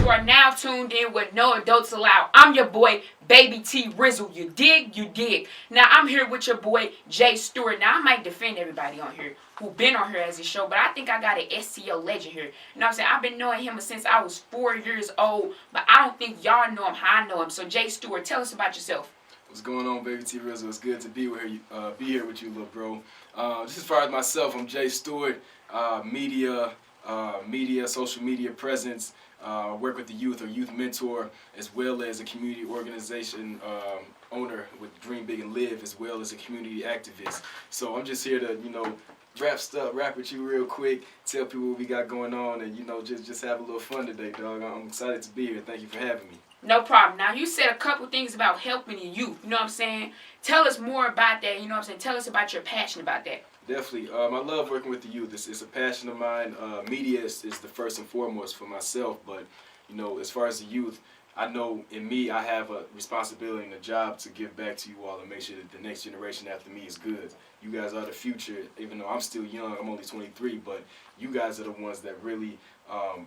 You are now tuned in with No Adults Allowed. I'm your boy, Baby T Rizzle. You dig? You dig. Now, I'm here with your boy, J.Stewart. Now, I might defend everybody on here who been on here as a show, but I think I got an SEO legend here. You know what I'm saying? I've been knowing him since I was 4 years old, but I don't think y'all know him how I know him. So, J.Stewart, tell us about yourself. What's going on, Baby T Rizzle? It's good to be here with you, little bro. Just as far as myself, I'm J.Stewart, media, social media presence. Work with the youth or youth mentor, as well as a community organization owner with Dream Big and Live, as well as a community activist. So I'm just here to, rap with you real quick, tell people what we got going on, and just have a little fun today, dog. I'm excited to be here. Thank you for having me. No problem. Now, you said a couple things about helping the youth. You know what I'm saying? Tell us more about that. You know what I'm saying? Tell us about your passion about that. Definitely. I love working with the youth. It's a passion of mine. Media is the first and foremost for myself. But, as far as the youth, I know in me I have a responsibility and a job to give back to you all and make sure that the next generation after me is good. You guys are the future. Even though I'm still young, I'm only 23, but you guys are the ones that really are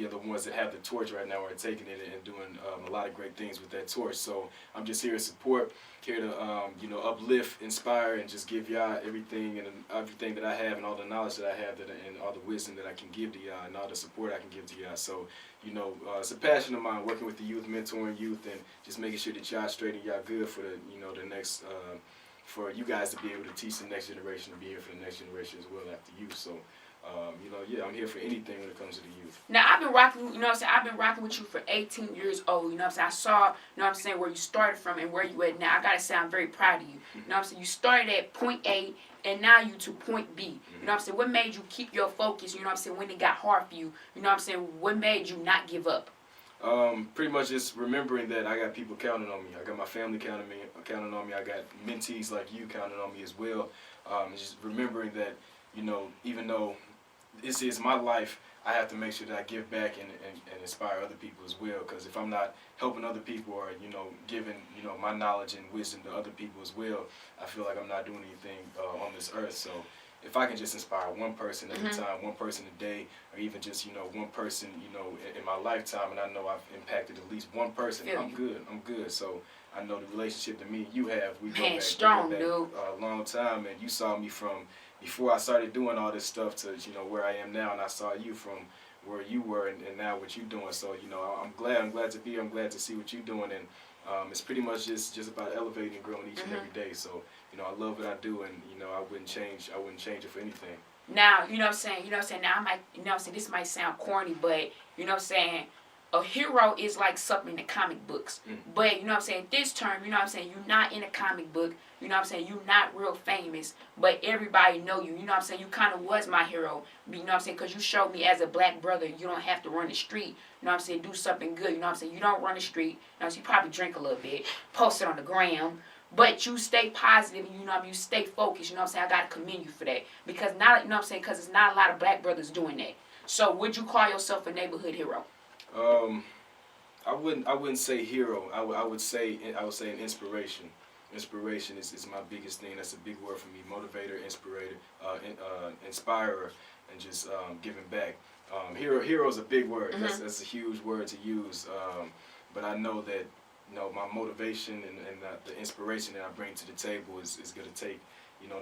the ones that have the torch right now, are taking it and doing a lot of great things with that torch. So I'm just here to support, here to uplift, inspire, and just give y'all everything that I have and all the knowledge that I have and all the wisdom that I can give to y'all and all the support I can give to y'all. So it's a passion of mine, working with the youth, mentoring youth, and just making sure that y'all straight and y'all good for the next for you guys to be able to teach the next generation, to be here for the next generation as well after you. So. I'm here for anything when it comes to the youth. Now, I've been rocking, I've been rocking with you for 18 years old, I saw, where you started from and where you at now. I gotta say, I'm very proud of you. You started at point A and now you to point B. What made you keep your focus, when it got hard for you? What made you not give up? Pretty much just remembering that I got people counting on me. I got my family counting on me. I got mentees like you counting on me as well. Just remembering that, even though this is my life, I have to make sure that I give back and inspire other people as well. Because if I'm not helping other people or giving my knowledge and wisdom to other people as well, I feel like I'm not doing anything on this earth. So if I can just inspire one person every time, one person a day, or even just one person in my lifetime, and I know I've impacted at least one person, I'm good. So I know the relationship that me and you have, we go back a long time, and you saw me from before I started doing all this stuff to where I am now, and I saw you from where you were and now what you're doing. So I'm glad to be here. I'm glad to see what you're doing, and it's pretty much just about elevating and growing each and every day. So I love what I do, and I wouldn't change it for anything. Now, now I might, this might sound corny, but a hero is like something in the comic books. But, this term, you're not in a comic book, you're not real famous, but everybody know you, you kind of was my hero, because you showed me as a black brother, you don't have to run the street, do something good, you don't run the street, you probably drink a little bit, post it on the gram, but you stay positive, you stay focused, I gotta commend you for that, because because it's not a lot of black brothers doing that. So would you call yourself a neighborhood hero? I wouldn't say hero. I would say an inspiration. Inspiration is my biggest thing. That's a big word for me. Motivator, inspirer, and just giving back. Hero is a big word. That's a huge word to use. But I know that my motivation and the inspiration that I bring to the table is going to take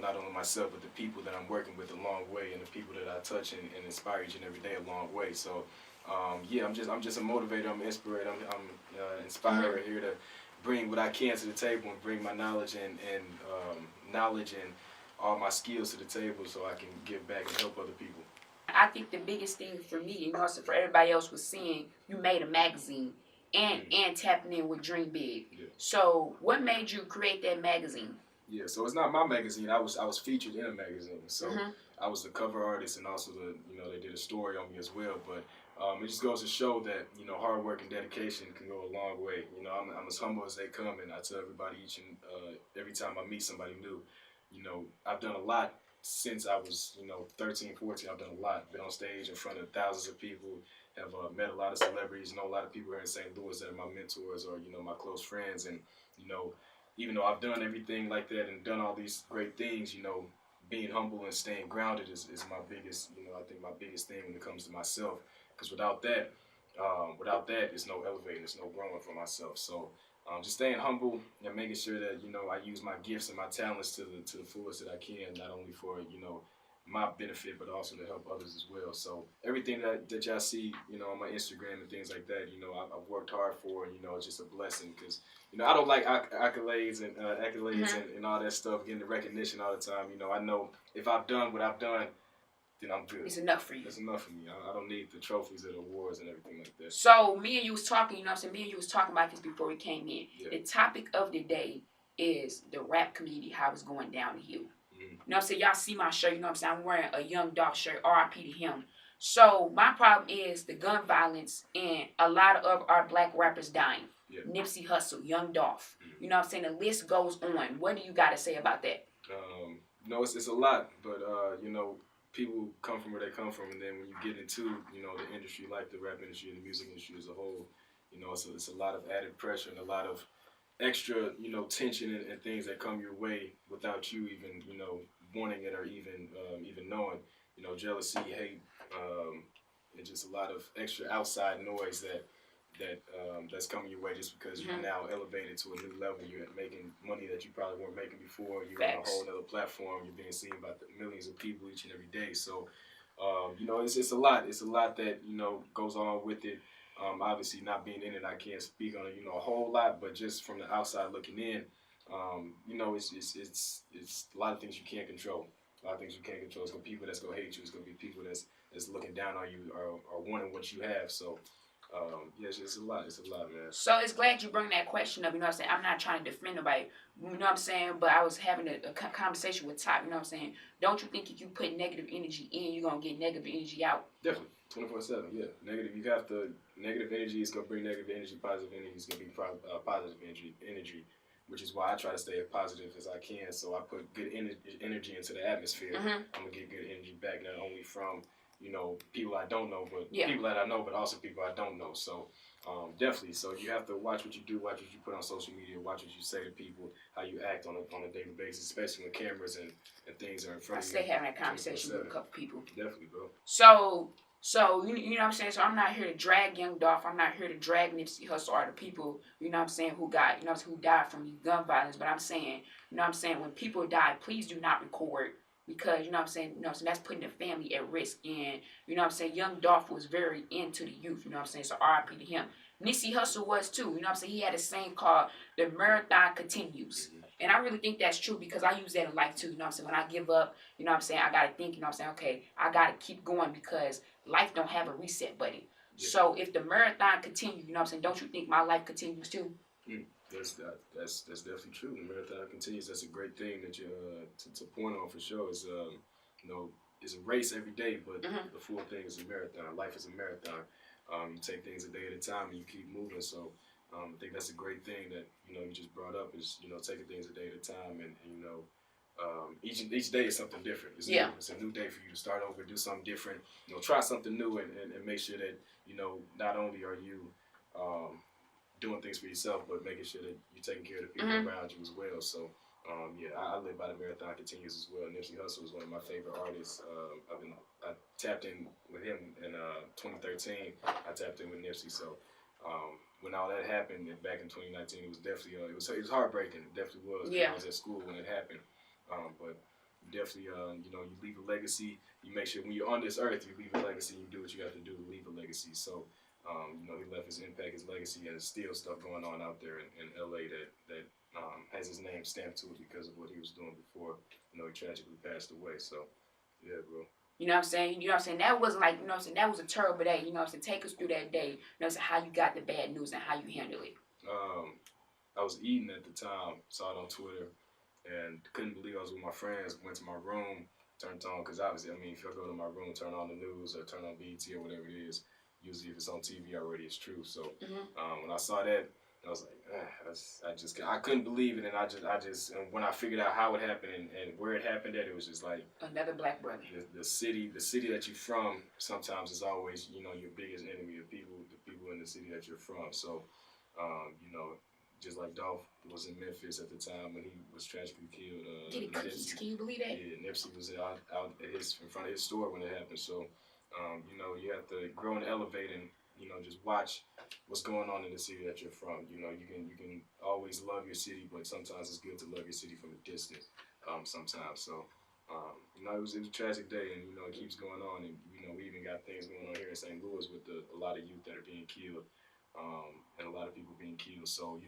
not only myself but the people that I'm working with a long way, and the people that I touch and inspire each and every day a long way. So. I'm just a motivator. I'm an inspirator. I'm an inspirer here to bring what I can to the table and bring my knowledge and all my skills to the table so I can give back and help other people. I think the biggest thing for me, and also for everybody else, was seeing you made a magazine and tapping in with Dream Big. Yeah. So what made you create that magazine? Yeah, so it's not my magazine. I was featured in a magazine, so I was the cover artist, and also they did a story on me as well. But it just goes to show that hard work and dedication can go a long way. I'm as humble as they come, and I tell everybody each and every time I meet somebody new, I've done a lot since I was 13, 14. I've done a lot. Been on stage in front of thousands of people. Have met a lot of celebrities. Know a lot of people here in St. Louis that are my mentors or my close friends, and even though I've done everything like that and done all these great things, being humble and staying grounded is my biggest, I think my biggest thing when it comes to myself. Because without that, Without that, there's no elevating, there's no growing for myself. So just staying humble and making sure that I use my gifts and my talents to the fullest that I can, not only for my benefit, but also to help others as well. So everything that y'all see, on my Instagram and things like that, I've worked hard for, and it's just a blessing because I don't like accolades and and all that stuff, getting the recognition all the time. I know if I've done what I've done, then I'm good. It's enough for you. It's enough for me. I don't need the trophies or the awards and everything like that. So me and you was talking, me and you was talking about this before we came in. Yeah. The topic of the day is the rap community, how it's going down the hill. Mm-hmm. Y'all see my shirt, I'm wearing a Young Dolph shirt, R.I.P. to him. So my problem is the gun violence and a lot of our black rappers dying. Yeah. Nipsey Hussle, Young Dolph. Mm-hmm. The list goes on. What do you got to say about that? It's a lot, but people come from where they come from, and then when you get into the industry, like the rap industry and the music industry as a whole, it's a lot of added pressure and a lot of extra tension and things that come your way without you even wanting it or even knowing, jealousy, hate, and just a lot of extra outside noise that's coming your way just because you're now elevated to a new level. You're making money that you probably weren't making before. You're on a whole other platform. You're being seen by millions of people each and every day. So, it's a lot. It's a lot that goes on with it. Obviously, not being in it, I can't speak on it a whole lot. But just from the outside looking in, it's a lot of things you can't control. A lot of things you can't control. It's gonna be people that's gonna hate you. It's gonna be people that's looking down on you or wanting what you have. So. Yes, it's a lot. It's a lot, man. So it's glad you bring that question up. I'm not trying to defend nobody. But I was having a conversation with Top. Don't you think if you put negative energy in, you're gonna get negative energy out? Definitely, 24/7. Yeah, negative. You have to. Negative energy is gonna bring negative energy. Positive energy is gonna be positive energy, which is why I try to stay as positive as I can. So I put good energy into the atmosphere. I'm gonna get good energy back, not only from people I don't know, but people that I know, but also people I don't know. So, definitely. So you have to watch what you do, watch what you put on social media, watch what you say to people, how you act on a daily basis, especially when cameras and things are in front of you. I stay having that conversation with a couple people. Definitely, bro. So you know what I'm saying? So I'm not here to drag Young Dolph. I'm not here to drag Nipsey Hussle or the people, who got, who died from gun violence. But I'm saying, when people die, please do not record. Because, that's putting the family at risk. And, Young Dolph was very into the youth, so R.I.P. to him. Nipsey Hussle was too, he had a saying called, the marathon continues. And I really think that's true because I use that in life too, when I give up, I got to think, okay, I got to keep going because life don't have a reset button. Yeah. So if the marathon continues, don't you think my life continues too? That's definitely true. The marathon continues. That's a great thing that you to point on for sure. It's it's a race every day, but the full thing is a marathon. Life is a marathon. You take things a day at a time and you keep moving. So I think that's a great thing that you just brought up is taking things a day at a time and each day is something different. It's new. It's a new day for you to start over, do something different. Try something new and make sure that not only are you doing things for yourself, but making sure that you're taking care of the people around you as well. So, I live by the marathon continues as well. Nipsey Hussle is one of my favorite artists. I tapped in with him in 2013. I tapped in with Nipsey. So, when all that happened back in 2019, it was definitely it was heartbreaking. It definitely was. Yeah. I was at school when it happened. But definitely, you leave a legacy. You make sure when you're on this earth, you leave a legacy. You do what you have to do to leave a legacy. So. He left his impact, his legacy, and there's still stuff going on out there in LA that has his name stamped to it because of what he was doing before, he tragically passed away. So, yeah, bro. You know what I'm saying? That wasn't like, that was a terrible day. Take us through that day. How you got the bad news and how you handled it. I was eating at the time, saw it on Twitter, and couldn't believe I was with my friends, went to my room, turned on, because obviously, if I go to my room, turn on the news or turn on BET or whatever it is, usually if it's on TV already, it's true. So when I saw that, I was like, I couldn't believe it, and and when I figured out how it happened and where it happened at, it was just like another black brother. The city that you're from sometimes is always your biggest enemy. The people in the city that you're from. So just like Dolph was in Memphis at the time when he was tragically killed. Get cookies? Can you believe that? Yeah, Nipsey was out in front of his store when it happened. So you have to grow and elevate and just watch what's going on in the city that you're from. You can always love your city, but sometimes it's good to love your city from a distance. Sometimes, so it was a tragic day, and it keeps going on, and we even got things going on here in St. Louis with a lot of youth that are being killed, and a lot of people being killed. So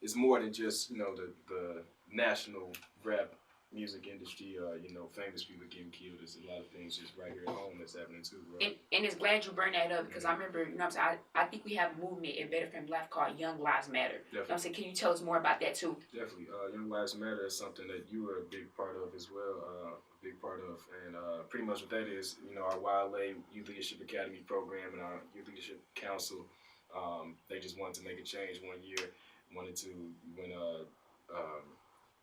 it's more than just the national rap music industry, famous people getting killed. There's a lot of things just right here at home that's happening too, bro. And it's glad you bring that up because I remember, I think we have a movement in Better Family Life called Young Lives Matter. Definitely. Can you tell us more about that too? Definitely. Young Lives Matter is something that you are a big part of as well, and pretty much what that is, our YLA Youth Leadership Academy program and our Youth Leadership Council, they just wanted to make a change one year, when I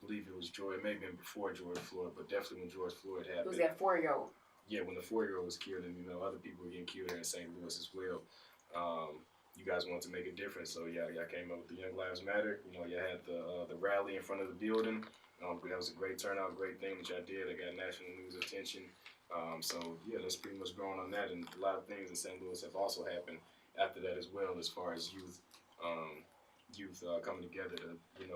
believe it was George. It may have been before George Floyd, but definitely when George Floyd happened. It was that 4-year-old. Yeah, when the 4-year-old was killed, and other people were getting killed here in St. Louis as well. You guys wanted to make a difference, so y'all came up with the Young Lives Matter. You had the rally in front of the building. That was a great turnout, great thing that y'all did. It got national news attention. That's pretty much growing on that, and a lot of things in St. Louis have also happened after that as well, as far as youth coming together to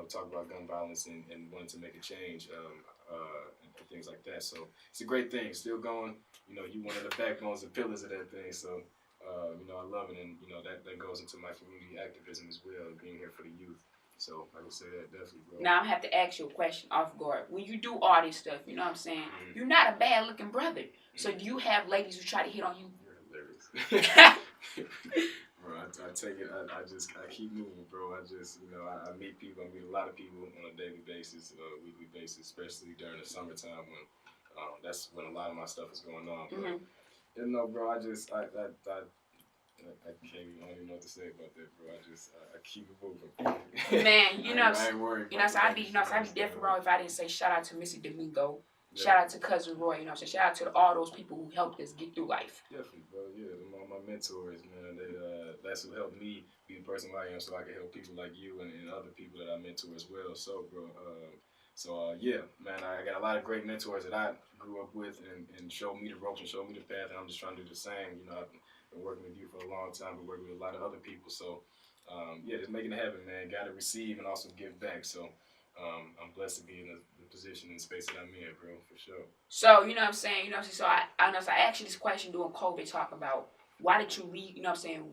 talk about gun violence and wanting to make a change, and things like that. So it's a great thing, still going. You one of the backbones and pillars of that thing. So I love it, and that goes into my community activism as well, being here for the youth. So I would say that definitely, bro. Now I have to ask you a question off guard. When you do all this stuff, you're not a bad looking brother. So do you have ladies who try to hit on you? You're hilarious. Bro, I take it. I keep moving, bro. I meet people. I meet a lot of people on a daily basis, weekly basis, especially during the summertime when that's when a lot of my stuff is going on. But bro, I can't even. I don't even know what to say about that, bro. I keep it moving. Man, I ain't worried. I'd be definitely wrong if I didn't say shout out to Missy Domingo. Yeah. Shout out to Cousin Roy, shout out to all those people who helped us get through life. Definitely, bro. Yeah, all my mentors, man. That's what helped me be the person I am, so I can help people like you and other people that I mentor as well. So, bro, yeah, man, I got a lot of great mentors that I grew up with and showed me the ropes and showed me the path, and I'm just trying to do the same. I've been working with you for a long time, but working with a lot of other people. So, just making it happen, man. Got to receive and also give back. So, I'm blessed to be in the position and space that I'm in, bro, for sure. So, so I asked you this question during COVID, talk about why did you leave,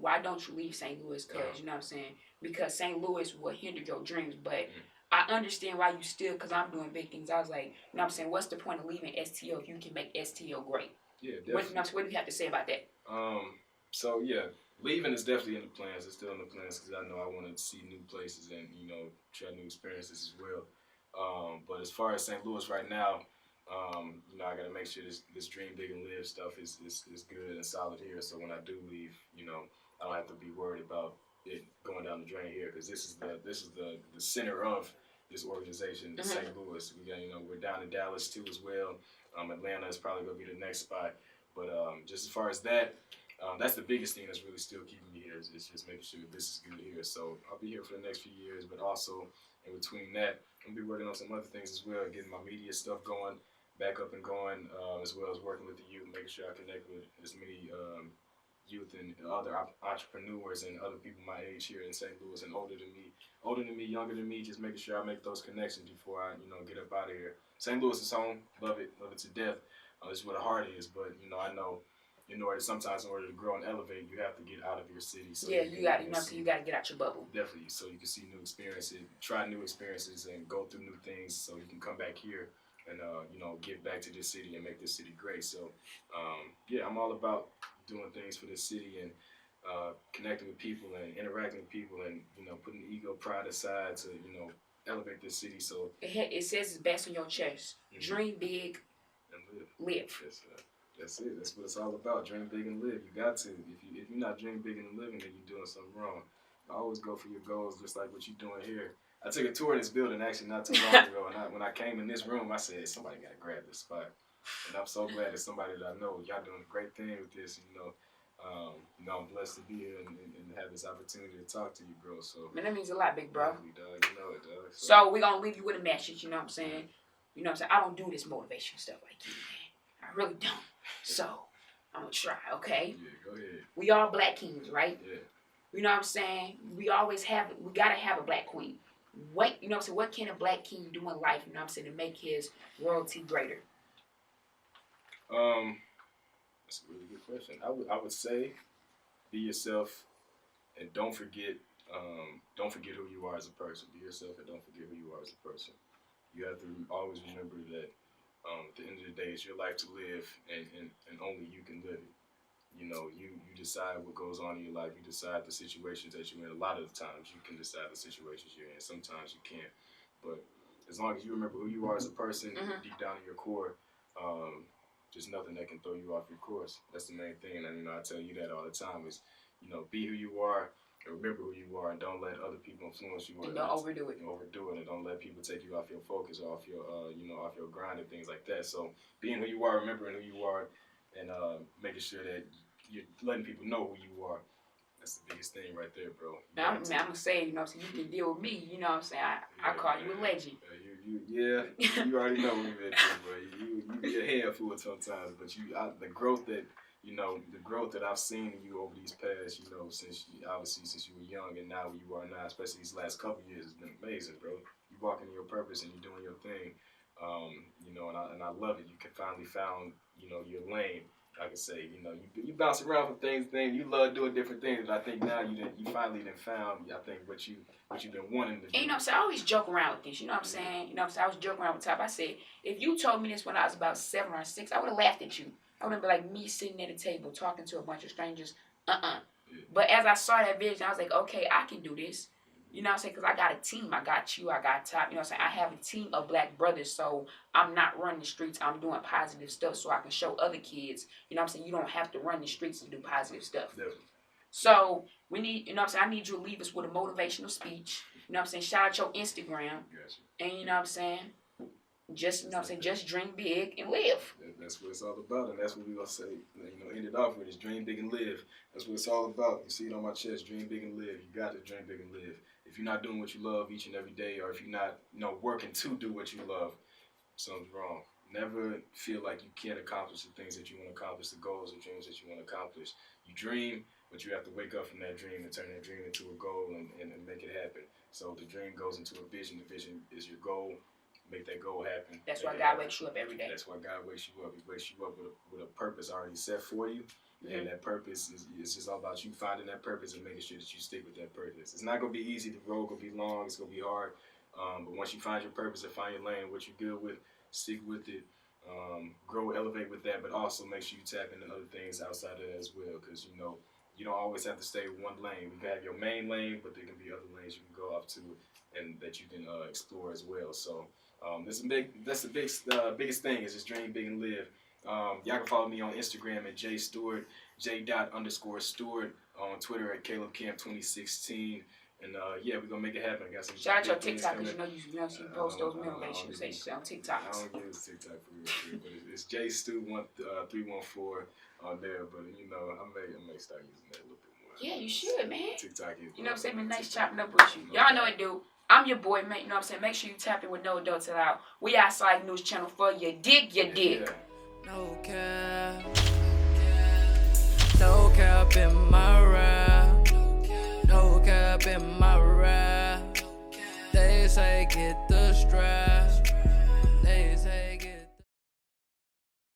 why don't you leave St. Louis? Because, because St. Louis will hinder your dreams, but I understand why you still, because I'm doing big things. I was like, what's the point of leaving STL if you can make STL great? Yeah, definitely. What do you have to say about that? So, yeah, leaving is definitely in the plans. It's still in the plans because I know I want to see new places and, try new experiences as well. But as far as St. Louis right now, I got to make sure this dream big and live stuff is good and solid here. So when I do leave, I don't have to be worried about it going down the drain here because this is the center of this organization, St. Louis. We got we're down in Dallas too as well. Atlanta is probably gonna be the next spot. But just as far as that, that's the biggest thing that's really still keeping me here is just making sure this is good here. So I'll be here for the next few years, but also in between that, I'm gonna be working on some other things as well, getting my media stuff going, back up and going, as well as working with the youth, making sure I connect with as many youth and other entrepreneurs and other people my age here in St. Louis and older than me, younger than me, just making sure I make those connections before I, get up out of here. St. Louis is home, love it to death. It's where the heart is, but I know in order to grow and elevate, you have to get out of your city. So yeah, you got to get out your bubble. Definitely, so you can see new experiences, try new experiences, and go through new things. So you can come back here and give back to this city and make this city great. So I'm all about doing things for this city and connecting with people and interacting with people and putting ego, pride aside to elevate this city. So it says it's best on your chest. Dream big and live. Yes, that's it. That's what it's all about. Dream big and live. You got to. If you're not dreaming big and living, then you're doing something wrong. Always go for your goals, just like what you're doing here. I took a tour of this building actually not too long ago, and when I came in this room, I said somebody got to grab this spot. And I'm so glad that somebody that I know, y'all doing a great thing with this. I'm blessed to be here and have this opportunity to talk to you, bro. So man, that means a lot, big bro. Dog, you know it, dog. So we're gonna leave you with a message. You know what I'm saying? I don't do this motivational stuff like you, man. I really don't. So, I'm gonna try, okay? Yeah, go ahead. We all black kings, right? Yeah. You know what I'm saying? We gotta have a black queen. What, you know what I'm saying? What can a black king do in life, you know what I'm saying, to make his royalty greater? That's a really good question. I would say be yourself and don't forget who you are as a person. Be yourself and don't forget who you are as a person. You have to always remember that at the end of the day, it's your life to live, and only you can live it. You know, you decide what goes on in your life. You decide the situations that you're in. A lot of the times, you can decide the situations you're in. Sometimes you can't. But as long as you remember who you are as a person, deep down in your core, there's nothing that can throw you off your course. That's the main thing. And, I tell you that all the time is, be who you are and remember who you are, and don't let other people influence you. And don't overdo it. Overdo it, and don't let people take you off your focus or off your, off your grind and things like that. So being who you are, remembering who you are, and making sure that you're letting people know who you are. That's the biggest thing right there, bro. Now, I'm going to say, you know what I'm saying, you can deal with me, you know what I'm saying? I call you a legend. You already know we've been through, bro. You be a handful sometimes, but the growth that I've seen in you over these past, since you were young and now where you are now, especially these last couple of years, has been amazing, bro. You walking in your purpose and you're doing your thing, and I love it. You can finally found, your lane. I can say, you bounce around from things, you love doing different things, but I think now you finally found, I think, what you've been wanting to do. And you know what I'm saying? I always joke around with this, you know what I'm saying? You know what I'm saying? I was joking around with Top. I said, if you told me this when I was about 7 or 6, I would have laughed at you. I would have been like me sitting at a table talking to a bunch of strangers. Yeah. But as I saw that vision, I was like, okay, I can do this. You know what I'm saying? Because I got a team. I got you. I got Top. You know what I'm saying? I have a team of black brothers, so I'm not running the streets. I'm doing positive stuff so I can show other kids, you know what I'm saying? You don't have to run the streets to do positive stuff. Definitely. So we need, you know what I'm saying? I need you to leave us with a motivational speech. You know what I'm saying? Shout out your Instagram. Gotcha. And you know what I'm saying? Just, you know what I'm saying? Just dream big and live. That's what it's all about, and that's what we're going to say, end it off with is dream big and live. That's what it's all about. You see it on my chest, dream big and live. You got to dream big and live. If you're not doing what you love each and every day, or if you're not, working to do what you love, something's wrong. Never feel like you can't accomplish the things that you want to accomplish, the goals and dreams that you want to accomplish. You dream, but you have to wake up from that dream and turn that dream into a goal and make it happen. So the dream goes into a vision. The vision is your goal. Make that goal happen. That's why God wakes you up every day. That's why God wakes you up. He wakes you up with a purpose already set for you. And that purpose is just all about you finding that purpose and making sure that you stick with that purpose. It's not going to be easy. The road going to be long. It's going to be hard. But once you find your purpose and find your lane, what you're good with, stick with it. Grow, elevate with that, but also make sure you tap into other things outside of that as well. Because, you don't always have to stay in one lane. You can have your main lane, but there can be other lanes you can go off to and that you can explore as well. So that's the biggest thing is just dream big and live. Y'all can follow me on Instagram at J.Stewart, J._Stewart, on Twitter at CalebCamp2016. And we're gonna make it happen. I got some shout out your TikTok because you post those motivational say shit on TikTok. I don't use TikTok for real, but it's J.Stu1314 on there. But I may start using that a little bit more. Yeah, you should, man. TikTok is. You know what I'm saying? Been nice chopping up with you. Y'all know it, dude. I'm your boy, man. You know what I'm saying? Make sure you tap in with No Adults Allowed. We outside news channel for you. Dig your dick. Yeah. No cap, no cap in my rap, no cap in my rap. They say get the